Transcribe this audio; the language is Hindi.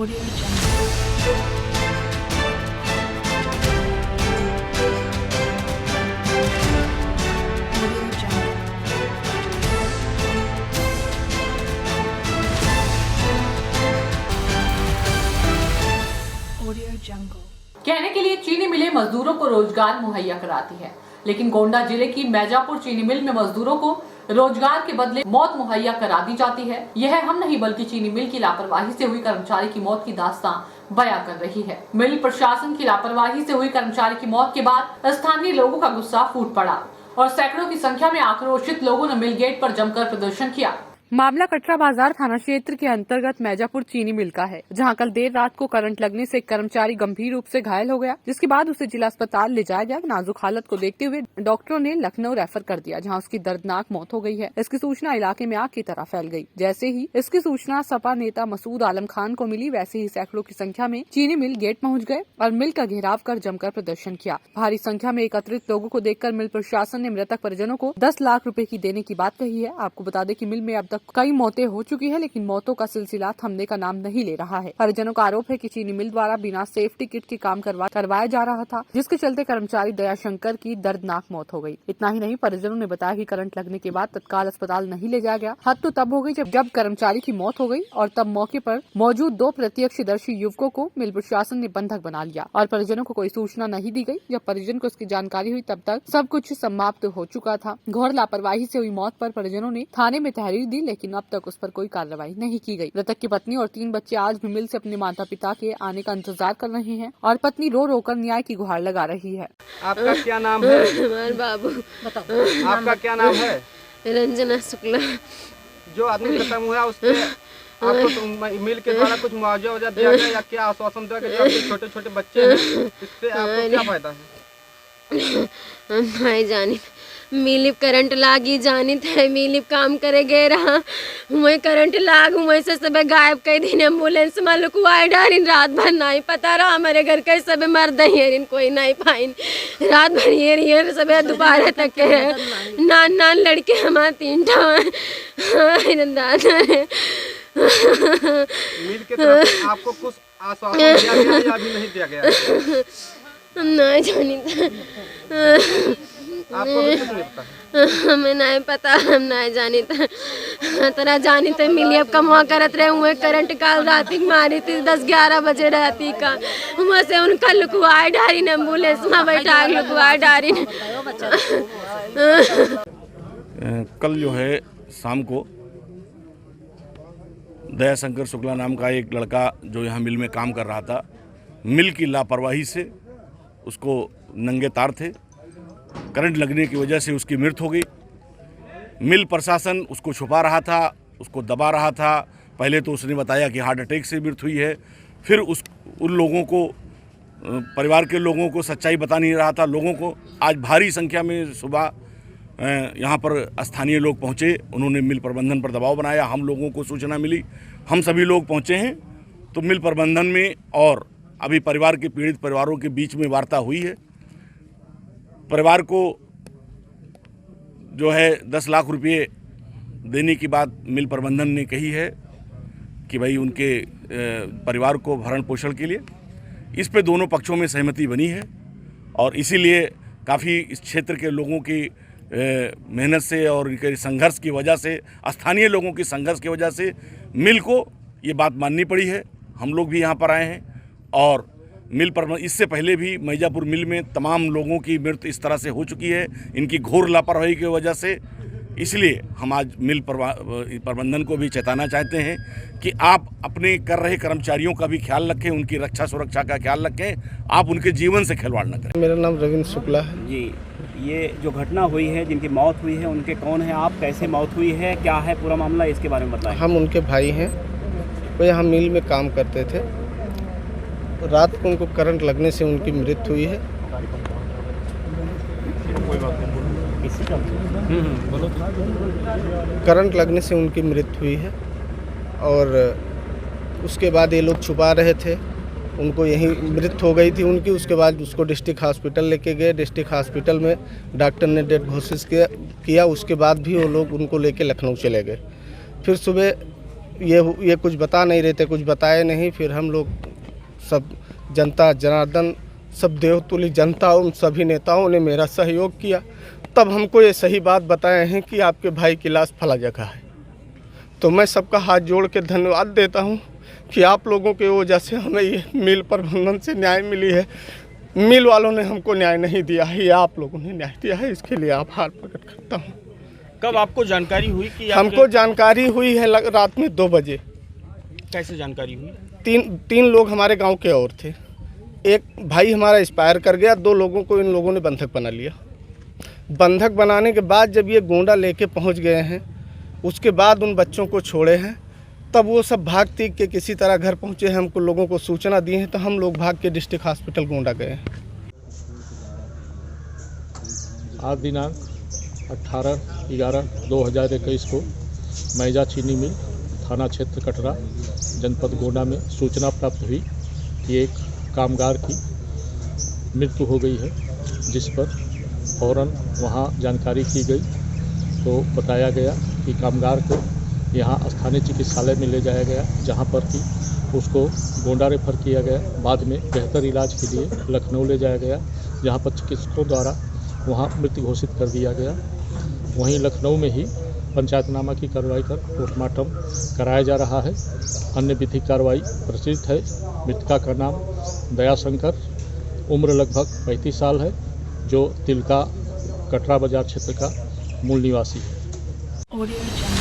Audio Jungle. Audio Jungle. Audio Jungle. कहने के लिए चीनी मिलें मजदूरों को रोजगार मुहैया कराती है, लेकिन गोंडा जिले की मैजापुर चीनी मिल में मजदूरों को रोजगार के बदले मौत मुहैया करा दी जाती है। यह हम नहीं बल्कि चीनी मिल की लापरवाही से हुई कर्मचारी की मौत की दास्तां बयां कर रही है। मिल प्रशासन की लापरवाही से हुई कर्मचारी की मौत के बाद स्थानीय लोगों का गुस्सा फूट पड़ा और सैकड़ों की संख्या में आक्रोशित लोगों ने मिल गेट पर जमकर प्रदर्शन किया। मामला कटरा बाजार थाना क्षेत्र के अंतर्गत मैजापुर चीनी मिल का है, जहां कल देर रात को करंट लगने से एक कर्मचारी गंभीर रूप से घायल हो गया, जिसके बाद उसे जिला अस्पताल ले जाया गया। नाजुक हालत को देखते हुए डॉक्टरों ने लखनऊ रेफर कर दिया, जहां उसकी दर्दनाक मौत हो गई है। इसकी सूचना इलाके में आग की तरह फैल गई। जैसे ही इसकी सूचना सपा नेता मसूद आलम खान को मिली, वैसे ही सैकड़ों की संख्या में चीनी मिल गेट पहुँच गए और मिल का घेराव कर जमकर प्रदर्शन किया। भारी संख्या में एकत्रित लोगों को देखकर मिल प्रशासन ने मृतक परिजनों को 10 लाख रुपए की देने की बात कही है। आपको बता दें कि मिल में अब तक कई मौतें हो चुकी है, लेकिन मौतों का सिलसिला थमने का नाम नहीं ले रहा है। परिजनों का आरोप है कि चीनी मिल द्वारा बिना सेफ्टी किट के काम करवाया जा रहा था, जिसके चलते कर्मचारी दयाशंकर की दर्दनाक मौत हो गई। इतना ही नहीं, परिजनों ने बताया कि करंट लगने के बाद तत्काल अस्पताल नहीं ले जाया गया। हद तो तब हो गई जब कर्मचारी की मौत हो गई और तब मौके पर मौजूद 2 प्रत्यक्षदर्शी युवकों को मिल प्रशासन ने बंधक बना लिया और परिजनों को कोई सूचना नहीं दी गई। जब परिजन को इसकी जानकारी हुई तब तक सब कुछ समाप्त हो चुका था। घोर लापरवाही से हुई मौत पर परिजनों ने थाने में तहरीर दी, लेकिन अब तक उस पर कोई कार्रवाई नहीं की गई। मृतक की पत्नी और 3 बच्चे आज भी मिल से अपने माता पिता के आने का इंतजार कर रहे हैं और पत्नी रो रो कर न्याय की गुहार लगा रही है। आपका क्या नाम है? हमारे बाबू। बताओ, आपका क्या नाम है? रंजना शुक्ला। जो आदमी खत्म हुआ उसके आपको तो मिल के द्वारा कुछ मुआवजा वजा दिया गया या क्या आश्वासन दिया गया? जो आपके छोटे छोटे बच्चे हैं इससे आपको क्या फायदा है? नहीं जानी मिलिप करंट लागी जानी थे मिलिप काम करे गए रहा हुए करंट लाग हुए से सब गायब कई दिन एम्बुलेंस में लुकवाए डारिन रात भर नहीं पता रहा हमारे घर के सब मर दहियरिन कोई नहीं पाइन रात भर ये सब दोपहर तक के है। नान लड़के हमारे 3 मिल के तरफ से आपको कुछ आश्वासन दिया गया या अभी नहीं दिया गया? नहीं जानी आपको भी कुछ नहीं पता? हमें नहीं पता, हम नहीं जानी तरा जानी तो मिली अब कमा करत रहे हुए करंट काल रात मारी थी 10-11 बजे राती का वहाँ से उनका लुकवाए डारी ने एम्बुलेंस में बैठा लुकवाए डारी ने। कल जो है शाम को दयाशंकर शुक्ला नाम का एक लड़का जो यहाँ मिल में काम कर रहा था, मिल की लापरवाही से उसको नंगे तार थे, करंट लगने की वजह से उसकी मृत्यु हो गई। मिल प्रशासन उसको छुपा रहा था, उसको दबा रहा था। पहले तो उसने बताया कि हार्ट अटैक से मृत्यु हुई है, फिर उन लोगों को, परिवार के लोगों को सच्चाई बता नहीं रहा था। लोगों को आज भारी संख्या में सुबह यहाँ पर स्थानीय लोग पहुँचे, उन्होंने मिल प्रबंधन पर दबाव बनाया। हम लोगों को सूचना मिली, हम सभी लोग पहुँचे हैं। तो मिल प्रबंधन में और अभी परिवार के पीड़ित परिवारों के बीच में वार्ता हुई है। परिवार को जो है 10 लाख रुपये देने की बात मिल प्रबंधन ने कही है कि भाई उनके परिवार को भरण पोषण के लिए। इस पे दोनों पक्षों में सहमति बनी है और इसीलिए काफ़ी इस क्षेत्र के लोगों की मेहनत से और इनके संघर्ष की वजह से, स्थानीय लोगों की संघर्ष की वजह से मिल को ये बात माननी पड़ी है। हम लोग भी यहाँ पर आए हैं और मिल पर इससे पहले भी मैजापुर मिल में तमाम लोगों की मृत्यु इस तरह से हो चुकी है, इनकी घोर लापरवाही की वजह से। इसलिए हम आज मिल प्रबंधन को भी चेताना चाहते हैं कि आप अपने कर रहे कर्मचारियों का भी ख्याल रखें, उनकी रक्षा सुरक्षा का ख्याल रखें, आप उनके जीवन से खिलवाड़ न करें। मेरा नाम रविंद्र शुक्ला है जी। ये जो घटना हुई है, जिनकी मौत हुई है, उनके कौन है आप, कैसे मौत हुई है, क्या है पूरा मामला, इसके बारे में बताएं। हम उनके भाई हैं, वो यहाँ मिल में काम करते थे। रात को उनको करंट लगने से उनकी मृत्यु हुई है। करंट लगने से उनकी मृत्यु हुई है और उसके बाद ये लोग छुपा रहे थे, उनको यहीं मृत्यु हो गई थी उनकी। उसके बाद उसको डिस्ट्रिक्ट हॉस्पिटल लेके गए। डिस्ट्रिक्ट हॉस्पिटल में डॉक्टर ने डेथ घोषित किया। उसके बाद भी वो लोग उनको लेके लखनऊ चले गए। फिर सुबह ये कुछ बता नहीं रहे थे, कुछ बताए नहीं। फिर हम लोग सब जनता जनार्दन सब देवतुल्य जनता उन सभी नेताओं ने मेरा सहयोग किया। तब हमको ये सही बात बताए हैं कि आपके भाई की लाश फला जगह है। तो मैं सबका हाथ जोड़ के धन्यवाद देता हूँ कि आप लोगों की वजह से हमें ये मिल प्रबंधन से न्याय मिली है। मिल वालों ने हमको न्याय नहीं दिया है, ये आप लोगों ने न्याय दिया है, इसके लिए आभार प्रकट करता हूँ। कब आपको जानकारी हुई कि हमको जानकारी हुई है रात में 2 बजे। कैसे जानकारी हुई? तीन लोग हमारे गांव के और थे। एक भाई हमारा एक्सपायर कर गया, 2 लोगों को इन लोगों ने बंधक बना लिया। बंधक बनाने के बाद जब ये गोंडा लेके पहुंच गए हैं, उसके बाद उन बच्चों को छोड़े हैं, तब वो सब भाग तीग के किसी तरह घर पहुंचे हैं। हमको लोगों को सूचना दी है तो हम लोग भाग के डिस्ट्रिक्ट हॉस्पिटल गोंडा गए हैं। आज दिनांक 18/11/2021 को मैजा चीनी मिल थाना क्षेत्र कटरा जनपद गोंडा में सूचना प्राप्त हुई कि एक कामगार की मृत्यु हो गई है, जिस पर फौरन वहां जानकारी की गई तो बताया गया कि कामगार को यहां स्थानीय चिकित्सालय में ले जाया गया, जहां पर कि उसको गोंडा रेफर किया गया। बाद में बेहतर इलाज के लिए लखनऊ ले जाया गया, जहां पर चिकित्सकों द्वारा वहां मृत्यु घोषित कर दिया गया। वहीं लखनऊ में ही पंचायतनामा की कार्रवाई कर पोस्टमार्टम कराया जा रहा है। अन्य विधिक कार्रवाई प्रचलित है। मृतका का नाम दयाशंकर, उम्र लगभग 35 साल है, जो तिलका कटरा बाजार क्षेत्र का मूल निवासी है। Audio Jungle.